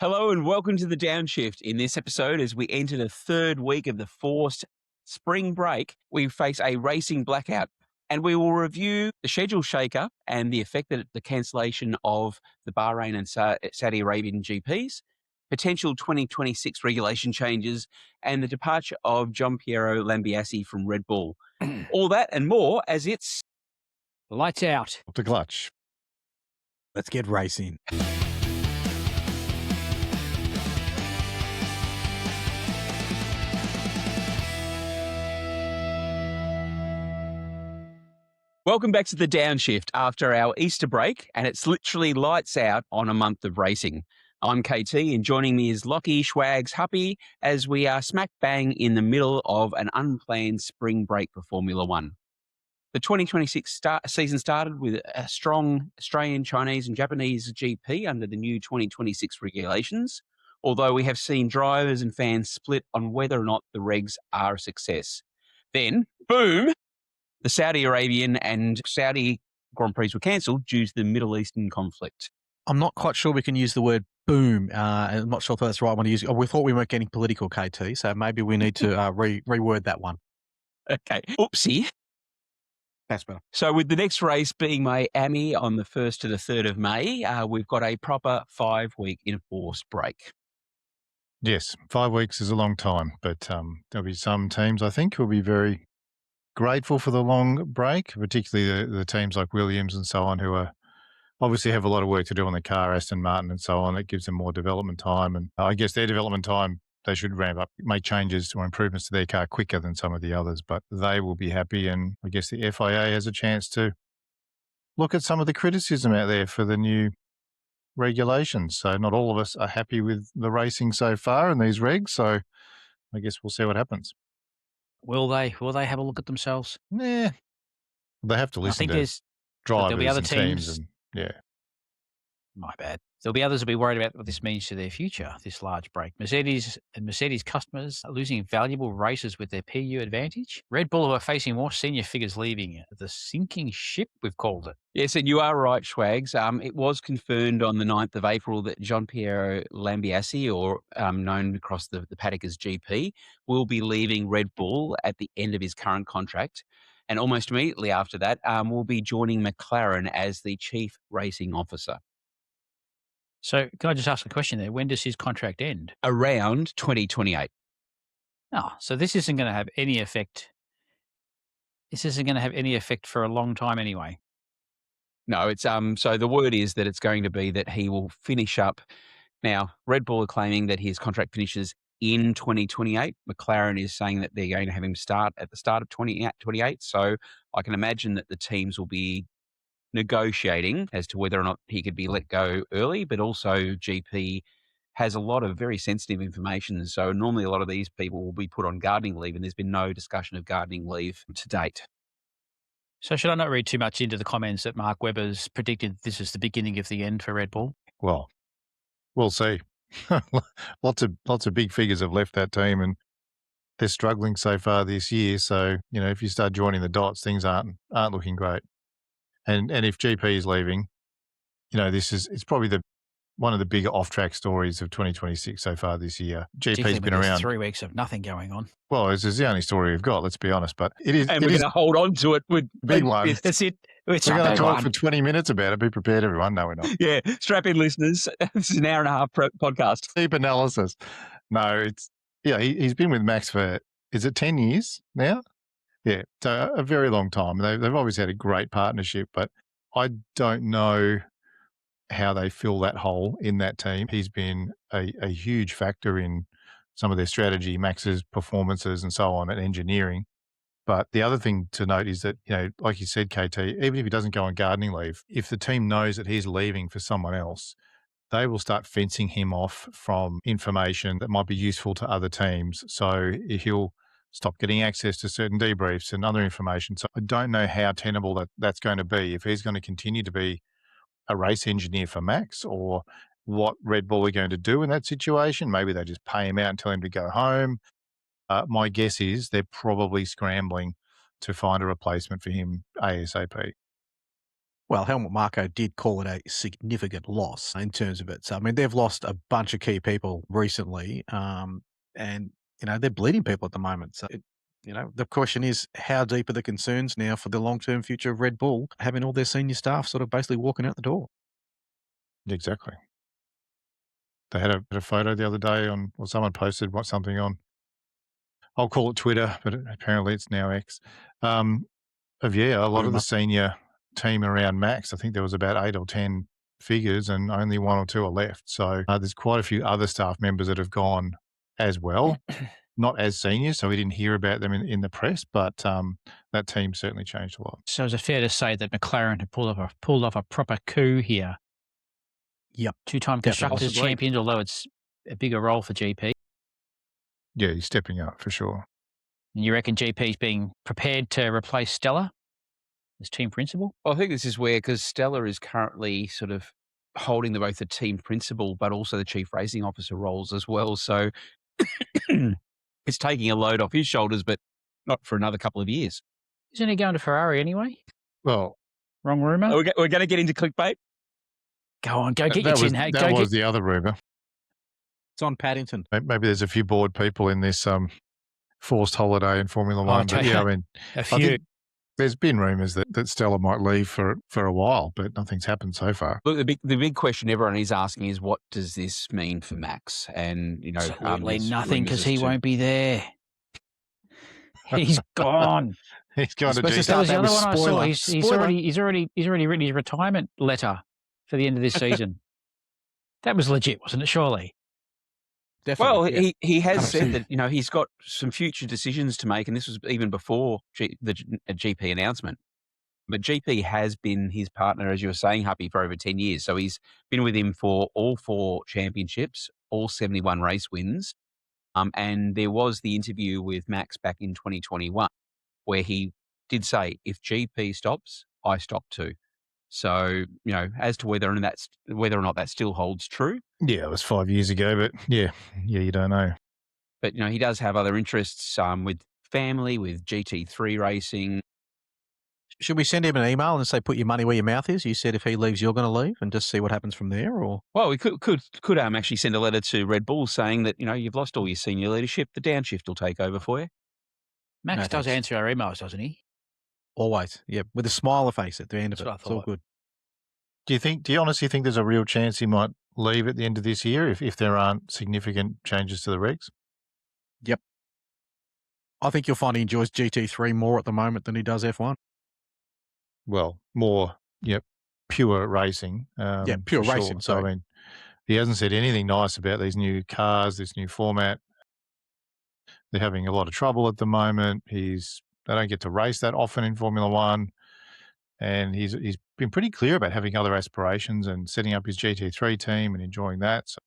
Hello and welcome to the Downshift. In this episode, as we enter the third week of the forced spring break, we face a racing blackout and we will review the schedule shaker and the effect that the cancellation of the Bahrain and Saudi Arabian GPs, potential 2026 regulation changes, and the departure of Gianpiero Lambiase from Red Bull. All that and more as it's Lights out. The clutch. Let's get racing. Welcome back to the Downshift after our Easter break, and it's literally lights out on a month of racing. I'm KT, and joining me is Lockie, Schwags, Huppy, as we are smack bang in the middle of an unplanned spring break for Formula One. The 2026 season started with a strong Australian, Chinese and Japanese GP under the new 2026 regulations, although we have seen drivers and fans split on whether or not the regs are a success. Then, boom! The Saudi Arabian and Saudi Grand Prix were cancelled due to the Middle Eastern conflict. I'm not quite sure we can use the word boom. I'm not sure if that's the right one to use. We thought we weren't getting political, KT, so maybe we need to reword that one. Okay. Oopsie. That's better. So with the next race being Miami on the 1st to the 3rd of May, we've got a proper 5-week enforced break. Yes, 5 weeks is a long time, but there'll be some teams, I think, who will be very grateful for the long break, particularly the teams like Williams and so on, who are obviously have a lot of work to do on the car, Aston Martin and so on. It gives them more development time. And I guess their development time, they should ramp up, make changes or improvements to their car quicker than some of the others, but they will be happy. And I guess the FIA has a chance to look at some of the criticism out there for the new regulations. So not all of us are happy with the racing so far in these regs. So I guess we'll see what happens. Will they have a look at themselves? Nah. They have to listen to drivers there'll be other and teams and yeah. My bad. There'll be others who'll be worried about what this means to their future, this large break. Mercedes customers are losing valuable races with their PU advantage. Red Bull who are facing more senior figures leaving. The sinking ship, we've called it. Yes, and you are right, Schwags. It was confirmed on the 9th of April that Gianpiero Lambiase, or known across the paddock as GP, will be leaving Red Bull at the end of his current contract. And almost immediately after that, will be joining McLaren as the Chief Racing Officer. So can I just ask a question there? When does his contract end? Around 2028. Oh, so this isn't going to have any effect. This isn't going to have any effect for a long time anyway. No, it's so the word is that it's going to be that he will finish up. Now, Red Bull are claiming that his contract finishes in 2028. McLaren is saying that they're going to have him start at the start of 2028. So I can imagine that the teams will be negotiating as to whether or not he could be let go early, but also GP has a lot of very sensitive information. So normally a lot of these people will be put on gardening leave, and there's been no discussion of gardening leave to date. So should I not read too much into the comments that Mark Webber's predicted this is the beginning of the end for Red Bull? Well, we'll see. lots of big figures have left that team and they're struggling so far this year. So, if you start joining the dots, things aren't looking great. And if GP is leaving, it's probably one of the bigger off-track stories of 2026 so far this year. GP's been around 3 weeks of nothing going on. Well, this is the only story we've got, let's be honest, but it is. And we're going to hold on to it with big one. That's it. We're going to talk for 20 minutes about it. Be prepared, everyone. No, we're not. Yeah, strap in, listeners. This is an hour and a half podcast. Deep analysis. No, he's been with Max for, is it 10 years now? Yeah, so a very long time. They've always had a great partnership, but I don't know how they fill that hole in that team. He's been a huge factor in some of their strategy, Max's performances and so on, and engineering. But the other thing to note is that, like you said, KT, even if he doesn't go on gardening leave, if the team knows that he's leaving for someone else, they will start fencing him off from information that might be useful to other teams. So he'll stop getting access to certain debriefs and other information. So I don't know how tenable that's going to be, if he's going to continue to be a race engineer for Max, or what Red Bull are going to do in that situation. Maybe they just pay him out and tell him to go home. My guess is they're probably scrambling to find a replacement for him ASAP. Well, Helmut Marko did call it a significant loss in terms of it. So, I mean, they've lost a bunch of key people recently, and, they're bleeding people at the moment. So, the question is, how deep are the concerns now for the long-term future of Red Bull, having all their senior staff sort of basically walking out the door? Exactly. They had a photo the other day or someone posted something on, I'll call it Twitter, but apparently it's now X, of, a lot of the senior team around Max. I think there was about 8 or 10 figures and only 1 or 2 are left. So there's quite a few other staff members that have gone as well, not as senior, so we didn't hear about them in the press, but that team certainly changed a lot. So is it fair to say that McLaren have pulled off a proper coup here? Yep. Two-time Constructors champions, although it's a bigger role for GP. Yeah, he's stepping up for sure. And you reckon GP's being prepared to replace Stella as team principal? Well, I think this is where, because Stella is currently sort of holding both the team principal but also the chief racing officer roles as well. So it's taking a load off his shoulders, but not for another couple of years. Isn't he going to Ferrari anyway? Well, wrong rumour? We're going to get into clickbait? Go on, go get your chin hat. That was the other rumour. It's on Paddington. Maybe there's a few bored people in this forced holiday in Formula One. But yeah, I mean, a few. I think there's been rumours that Stella might leave for a while, but nothing's happened so far. Look, the big question everyone is asking is, what does this mean for Max? And absolutely nothing, because he won't be there. He's gone. He's gone to That was the other one I saw. He's already written his retirement letter for the end of this season. That was legit, wasn't it? Surely. Definitely. Well, he has said that he's got some future decisions to make, and this was even before the GP announcement. But GP has been his partner, as you were saying, Happy, for over 10 years. So he's been with him for all 4 championships, all 71 race wins. And there was the interview with Max back in 2021 where he did say, if GP stops, I stop too. So, as to whether or not that still holds true. Yeah, it was 5 years ago, but yeah, you don't know. But, he does have other interests with family, with GT3 racing. Should we send him an email and say, put your money where your mouth is? You said if he leaves, you're going to leave, and just see what happens from there? Or well, we could actually send a letter to Red Bull saying that, you've lost all your senior leadership. The downshift will take over for you. Max does answer our emails, doesn't he? Always, yeah, with a smile face at the end of it. It's all good. Do you honestly think there's a real chance he might leave at the end of this year if there aren't significant changes to the regs? Yep. I think you'll find he enjoys GT3 more at the moment than he does F1. Well, more, pure racing. Pure racing. Sure. So, I mean, he hasn't said anything nice about these new cars, this new format. They're having a lot of trouble at the moment. They don't get to race that often in Formula One. And he's been pretty clear about having other aspirations and setting up his GT3 team and enjoying that. So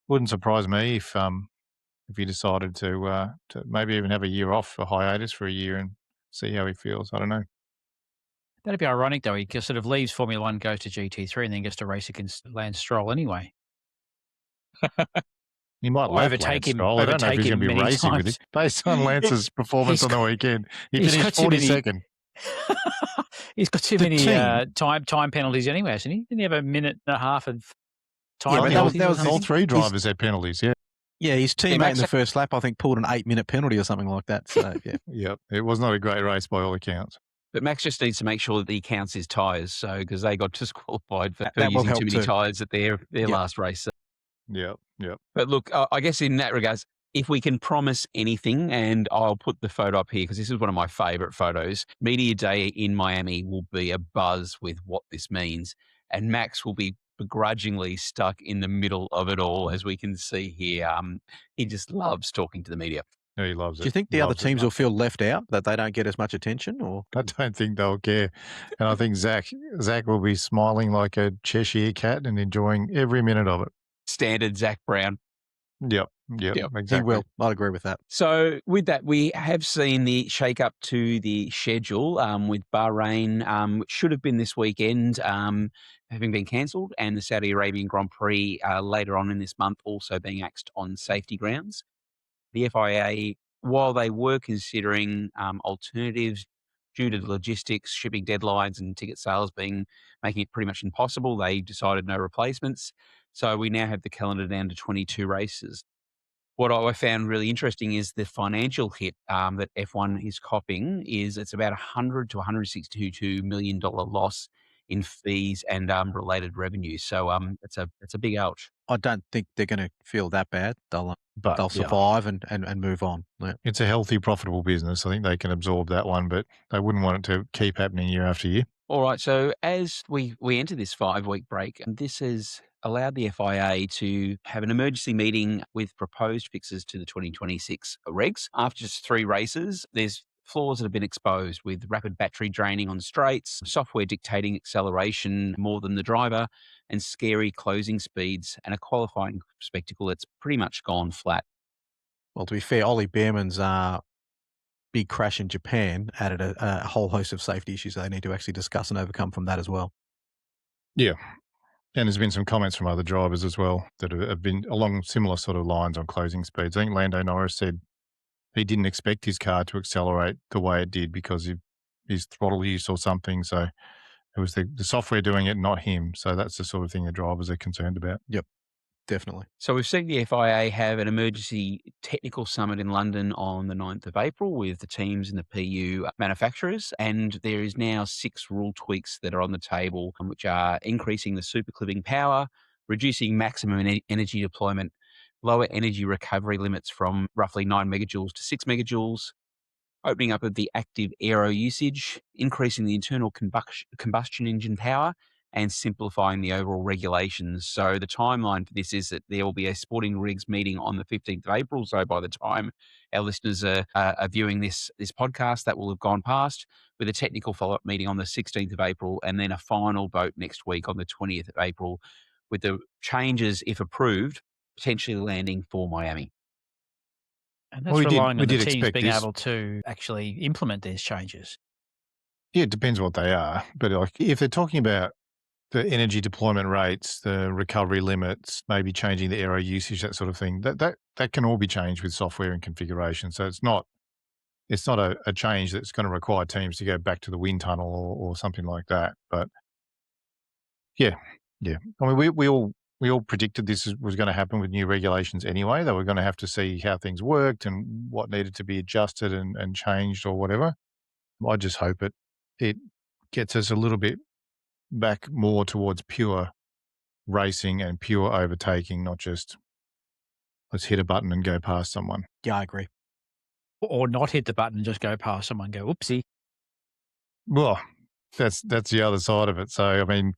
wouldn't surprise me if he decided to maybe even have a year off, a hiatus for a year, and see how he feels. I don't know. That'd be ironic, though. He just sort of leaves Formula One, goes to GT3, and then gets to race against Lance Stroll anyway. He might overtake him. I don't know if he's going to be racing with it. Based on Lance's performance on the weekend, he finished 42nd. He's got too many time penalties anyway, hasn't he? Didn't he have a minute and a half of time penalties? That was all 3 drivers had penalties, yeah. Yeah, his teammate in the first lap, I think, pulled an 8-minute penalty or something like that. So, yeah. Yep, it was not a great race by all accounts. But Max just needs to make sure that he counts his tyres, because they got disqualified for using too many tyres at their last race. So. Yep. But look, I guess in that regards, if we can promise anything, and I'll put the photo up here because this is one of my favourite photos, Media Day in Miami will be a buzz with what this means. And Max will be begrudgingly stuck in the middle of it all, as we can see here. He just loves talking to the media. No, he loves it. Do you think the other teams will feel left out, that they don't get as much attention? Or I don't think they'll care. And I think Zach will be smiling like a Cheshire cat and enjoying every minute of it. Standard Zach Brown. Yep, exactly. He will. I'd agree with that. So with that, we have seen the shake-up to the schedule with Bahrain, which should have been this weekend, having been cancelled, and the Saudi Arabian Grand Prix later on in this month also being axed on safety grounds. The FIA, while they were considering alternatives, due to the logistics, shipping deadlines, and ticket sales making it pretty much impossible, they decided no replacements. So we now have the calendar down to 22 races. What I found really interesting is the financial hit that F1 is copping is it's about 100 to 162 million dollar loss in fees and related revenue. So it's a big ouch. I don't think they're going to feel that bad. They'll But yeah, survive and move on. Yeah. it's a healthy, profitable business. I think they can absorb that one, but they wouldn't want it to keep happening year after year. All right. So as we enter this 5-week break, this has allowed the FIA to have an emergency meeting with proposed fixes to the 2026 regs. After just 3 races, there's flaws that have been exposed with rapid battery draining on straights, software dictating acceleration more than the driver, and scary closing speeds, and a qualifying spectacle that's pretty much gone flat. Well, to be fair, Ollie Behrman's big crash in Japan added a whole host of safety issues they need to actually discuss and overcome from that as well. Yeah. And there's been some comments from other drivers as well that have been along similar sort of lines on closing speeds. I think Lando Norris said he didn't expect his car to accelerate the way it did because of his throttle use or something. So it was the software doing it, not him. So that's the sort of thing the drivers are concerned about. Yep, definitely. So we've seen the FIA have an emergency technical summit in London on the 9th of April with the teams and the PU manufacturers. And there is now 6 rule tweaks that are on the table, which are increasing the super clipping power, reducing maximum energy deployment, lower energy recovery limits from roughly 9 megajoules to 6 megajoules, opening up of the active aero usage, increasing the internal combustion engine power, and simplifying the overall regulations. So the timeline for this is that there will be a sporting rigs meeting on the 15th of April. So by the time our listeners are viewing this podcast, that will have gone past, with a technical follow-up meeting on the 16th of April, and then a final vote next week on the 20th of April, with the changes, if approved, potentially landing for Miami. And that's Well, relying we on the did teams expect being this. able to actually implement these changes. Yeah, it depends what they are. But like if they're talking about the energy deployment rates, the recovery limits, maybe changing the aero usage, that sort of thing, that can all be changed with software and configuration. So it's not a change that's going to require teams to go back to the wind tunnel or something like that. But yeah. I mean, we all predicted this was going to happen with new regulations anyway. They were going to have to see how things worked and what needed to be adjusted and changed or whatever. I just hope it gets us a little bit back more towards pure racing and pure overtaking, not just let's hit a button and go past someone. Yeah, I agree. Or not hit the button and just go past someone and go, oopsie. Well, that's the other side of it. So I mean,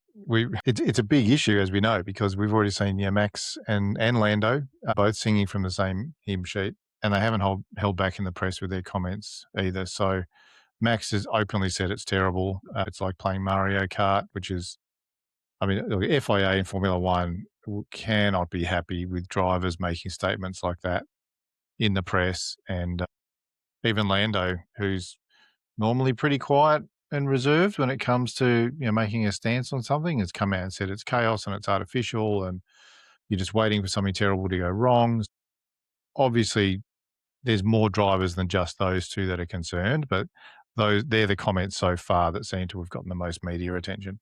it's a big issue, as we know, because we've already seen Max and Lando are both singing from the same hymn sheet, and they haven't held back in the press with their comments either. So Max has openly said it's terrible. It's like playing Mario Kart, which is, I mean, look, FIA and Formula One cannot be happy with drivers making statements like that in the press. And even Lando, who's normally pretty quiet and reserved when it comes to making a stance on something, has come out and said it's chaos and it's artificial and you're just waiting for something terrible to go wrong. Obviously, there's more drivers than just those two that are concerned, but they're the comments so far that seem to have gotten the most media attention.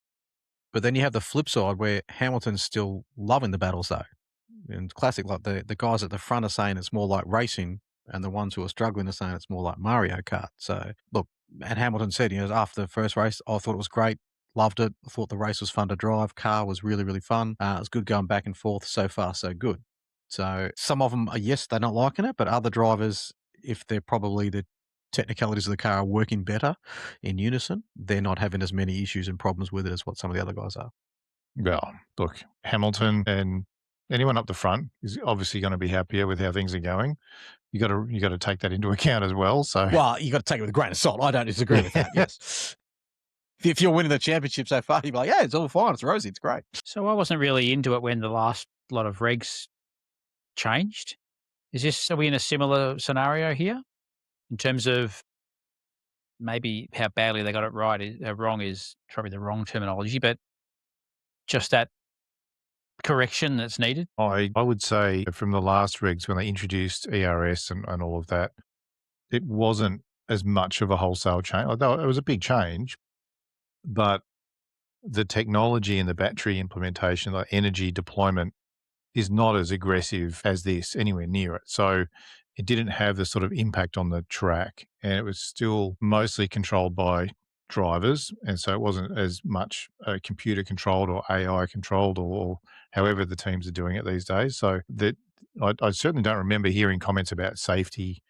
But then you have the flip side where Hamilton's still loving the battles though. And classic, like the guys at the front are saying it's more like racing, and the ones who are struggling are saying it's more like Mario Kart. So look, and Hamilton said, after the first race, I thought it was great, loved it. I thought the race was fun to drive. Car was really, really fun. It was good going back and forth. So far, so good. So some of them are, yes, they're not liking it, but other drivers, if they're probably the technicalities of the car are working better in unison, they're not having as many issues and problems with it as what some of the other guys are. Well, look, Hamilton and anyone up the front is obviously going to be happier with how things are going. You got to take that into account as well. So, well, you got to take it with a grain of salt. I don't disagree with that. Yes, if you're winning the championship so far, you'd be like, yeah, it's all fine, it's rosy, it's great. So I wasn't really into it when the last lot of regs changed. Are we in a similar scenario here in terms of maybe how badly they got it right? Wrong is probably the wrong terminology, but just that correction that's needed? I would say from the last regs when they introduced ERS and all of that, it wasn't as much of a wholesale change. Although it was a big change, but the technology and the battery implementation, like energy deployment, is not as aggressive as this, anywhere near it. So it didn't have the sort of impact on the track, and it was still mostly controlled by drivers. And so it wasn't as much computer controlled or AI controlled, or however the teams are doing it these days. So that I certainly don't remember hearing comments about safety,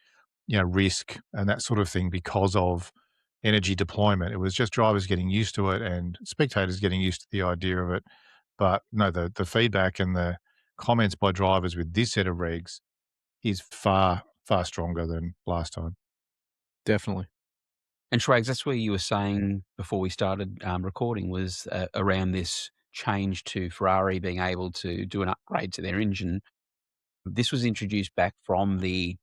risk and that sort of thing because of energy deployment. It was just drivers getting used to it and spectators getting used to the idea of it. But no, the feedback and the comments by drivers with this set of regs is far, far stronger than last time. Definitely. And Schwags, that's where you were saying before we started recording was around this change to Ferrari being able to do an upgrade to their engine. This was introduced back from the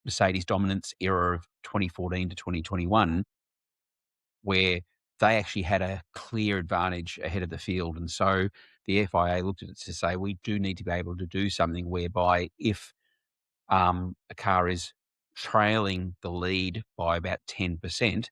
Mercedes dominance era of 2014 to 2021, where they actually had a clear advantage ahead of the field. And so the FIA looked at it to say, we do need to be able to do something whereby if a car is trailing the lead by about 10%,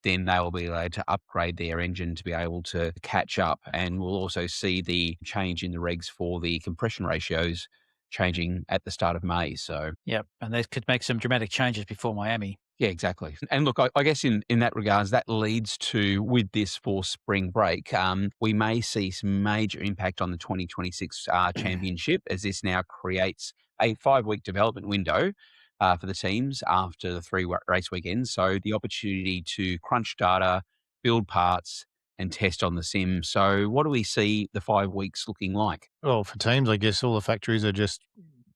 then they will be able to upgrade their engine to be able to catch up. And we'll also see the change in the regs for the compression ratios changing at the start of May. So, Yep. And they could make some dramatic changes before Miami. yeah, exactly. And look, I guess in that regards, that leads to, with this for spring break, we may see some major impact on the 2026 championship, as this now creates a 5-week development window for the teams after the 3 race weekends. So the opportunity to crunch data, build parts, and test on the sim. So what do we see the 5 weeks looking like? Well, for teams, I guess all the factories are just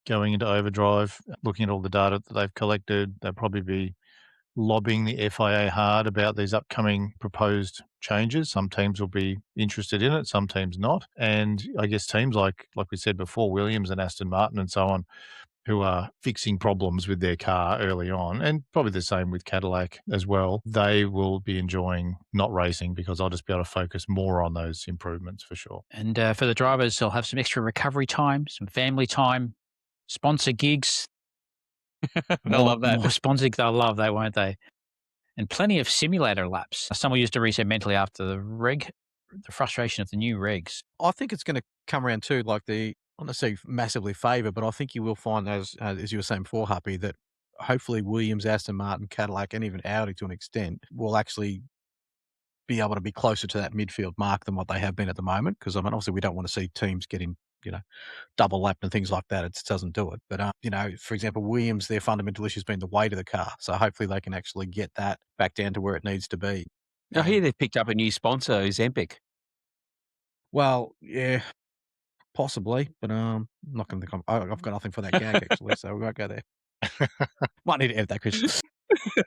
going into overdrive, looking at all the data that they've collected. They'll probably be lobbying the FIA hard about these upcoming proposed changes. Some teams will be interested in it, some teams not. And I guess teams like we said before, Williams and Aston Martin and so on, who are fixing problems with their car early on, and probably the same with Cadillac as well, they will be enjoying not racing because I'll just be able to focus more on those improvements for sure. And for the drivers, they'll have some extra recovery time, some family time, sponsor gigs. They'll love that. More sponsor gigs. They'll love that, won't they? And plenty of simulator laps. Some will use to reset mentally after the frustration of the new regs. I think it's going to come around too, like not necessarily massively favour, but I think you will find, as you were saying before, Happy, that hopefully Williams, Aston Martin, Cadillac, and even Audi to an extent will actually be able to be closer to that midfield mark than what they have been at the moment. Because, I mean, obviously we don't want to see teams getting, double lapped and things like that. It just doesn't do it. But, for example, Williams, their fundamental issue has been the weight of the car. So hopefully they can actually get that back down to where it needs to be. I hear they've picked up a new sponsor, Ozempic. Well, yeah, possibly, but I'm not going to think I've got nothing for that gag actually, so we won't go there. Might need to edit that, Chris.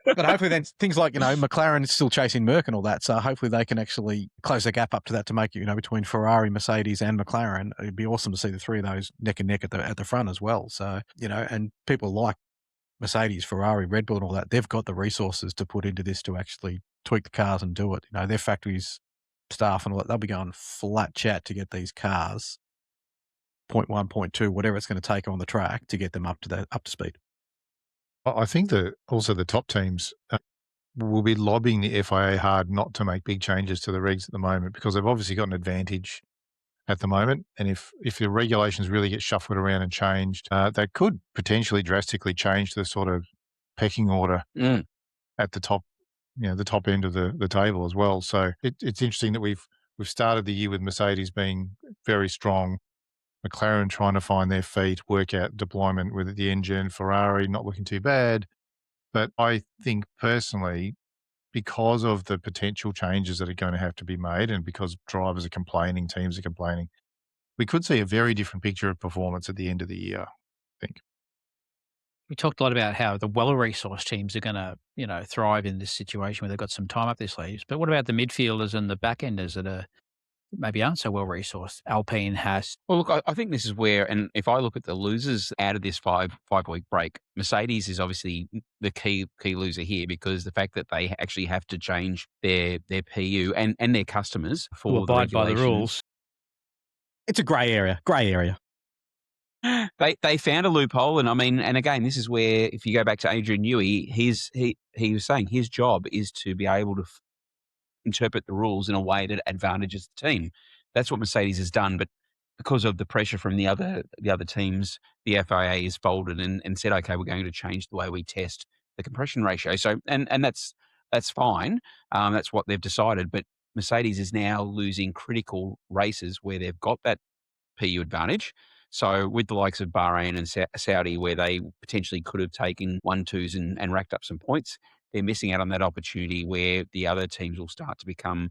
But hopefully then things like, McLaren is still chasing Merck and all that, so hopefully they can actually close the gap up to that to make it, between Ferrari, Mercedes and McLaren. It'd be awesome to see the three of those neck and neck at the front as well. So, and people like Mercedes, Ferrari, Red Bull and all that, they've got the resources to put into this to actually tweak the cars and do it. Their factories, staff and all that, they'll be going flat chat to get these cars 0.1, 0.2, whatever it's going to take on the track to get them up to speed. I think that also the top teams will be lobbying the FIA hard not to make big changes to the regs at the moment because they've obviously got an advantage at the moment. And if the regulations really get shuffled around and changed, that could potentially drastically change the sort of pecking order at the top, the top end of the table as well. So it's interesting that we've started the year with Mercedes being very strong, McLaren trying to find their feet, work out deployment with the engine, Ferrari not looking too bad. But I think personally, because of the potential changes that are going to have to be made and because drivers are complaining, teams are complaining, we could see a very different picture of performance at the end of the year, I think. We talked a lot about how the well-resourced teams are going to, thrive in this situation where they've got some time up their sleeves. But what about the midfielders and the back-enders that maybe aren't so well-resourced? Alpine, Haas. Well, look, I think this is where, and if I look at the losers out of this five-week break, Mercedes is obviously the key loser here because the fact that they actually have to change their PU and their customers for Who abide by the rules. It's a grey area. They found a loophole, and I mean, and again, this is where if you go back to Adrian Newey, he was saying his job is to be able to interpret the rules in a way that advantages the team. That's what Mercedes has done, but because of the pressure from the other teams, the FIA has folded and said, okay, we're going to change the way we test the compression ratio. So and that's fine. That's what they've decided, but Mercedes is now losing critical races where they've got that PU advantage. So with the likes of Bahrain and Saudi, where they potentially could have taken 1-2s and racked up some points, they're missing out on that opportunity where the other teams will start to become,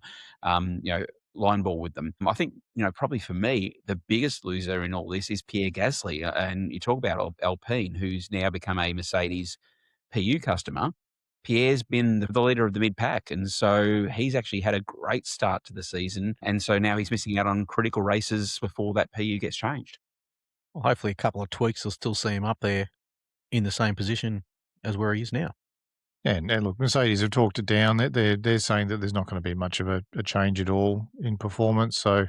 line ball with them. I think, probably for me, the biggest loser in all this is Pierre Gasly. And you talk about Alpine, who's now become a Mercedes PU customer. Pierre's been the leader of the mid-pack, and so he's actually had a great start to the season, and so now he's missing out on critical races before that PU gets changed. Well, hopefully a couple of tweaks will still see him up there in the same position as where he is now. And look, Mercedes have talked it down. They're saying that there's not going to be much of a change at all in performance. So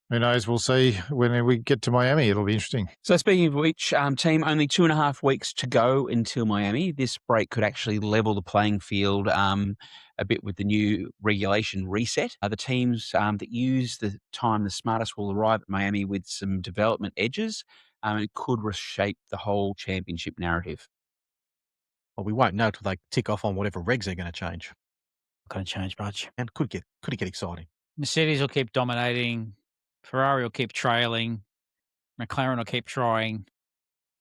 who knows? We'll see when we get to Miami. It'll be interesting. So speaking of which, team, only 2.5 weeks to go until Miami. This break could actually level the playing field a bit with the new regulation reset. The teams that use the time the smartest will arrive at Miami with some development edges. It could reshape the whole championship narrative. Well, we won't know till they tick off on whatever regs they're going to change. Not going to change much. And could it get exciting? Mercedes will keep dominating. Ferrari will keep trailing. McLaren will keep trying.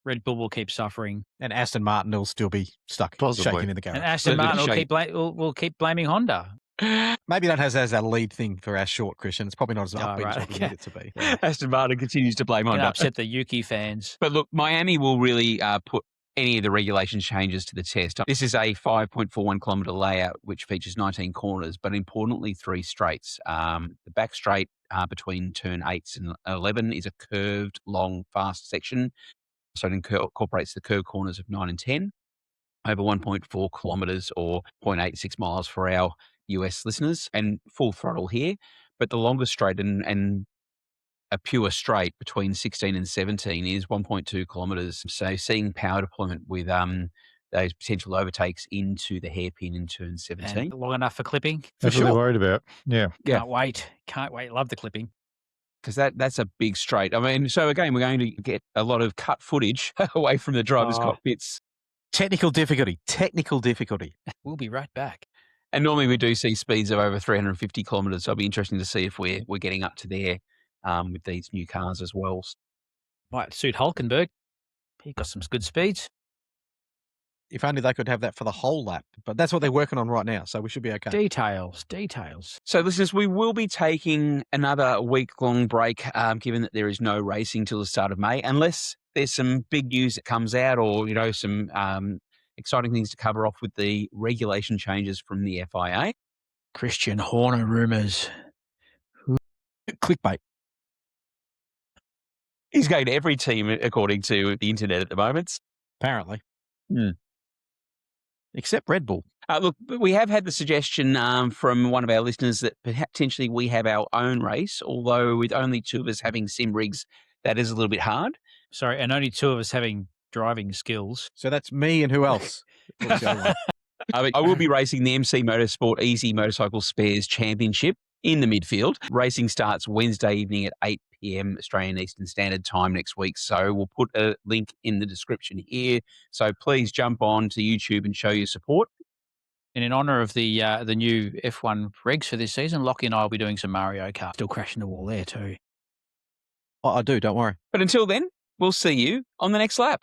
Red Bull will keep suffering. And Aston Martin will still be stuck, Possibly. shaking in the garage. And Aston Martin will keep blaming Honda. Maybe that has as a lead thing for our short, Christian. It's probably not as upbeat as what we need it to be. Aston Martin continues to blame Going to Honda. upset the Yuki fans. But look, Miami will really put any of the regulation changes to the test. This is a 5.41 kilometre layout, which features 19 corners, but importantly, 3 straights. The back straight between turn 8 and 11 is a curved, long, fast section. So it incorporates the curved corners of 9 and 10, over 1.4 kilometres or 0.86 miles for our US listeners, and full throttle here. But the longest straight and a pure straight between 16 and 17 is 1.2 kilometres. So seeing power deployment with those potential overtakes into the hairpin in turn 17. And long enough for clipping. That's what they're worried about. Yeah. Can't wait. Love the clipping. Because that's a big straight. I mean, so again, we're going to get a lot of cut footage away from the driver's cockpits. Technical difficulty. We'll be right back. And normally we do see speeds of over 350 kilometres. So it'll be interesting to see if we're getting up to there with these new cars as well. Might suit Hulkenberg. He got some good speeds. If only they could have that for the whole lap. But that's what they're working on right now, so we should be okay. Details. So listeners, we will be taking another week-long break, given that there is no racing till the start of May, unless there's some big news that comes out or, some exciting things to cover off with the regulation changes from the FIA. Christian Horner rumours. Clickbait. He's going to every team, according to the internet at the moment. Apparently. Except Red Bull. Look, we have had the suggestion from one of our listeners that potentially we have our own race, although with only 2 of us having sim rigs, that is a little bit hard. Sorry, and only 2 of us having driving skills. So that's me and who else? What's the other one? I will be racing the MC Motorsport Easy Motorcycle Spares Championship in the midfield. Racing starts Wednesday evening at 8 p.m. Australian Eastern Standard Time next week. So we'll put a link in the description here. So please jump on to YouTube and show your support. And in honour of the new F1 regs for this season, Lockie and I will be doing some Mario Kart. Still crashing the wall there too. I do, don't worry. But until then, we'll see you on the next lap.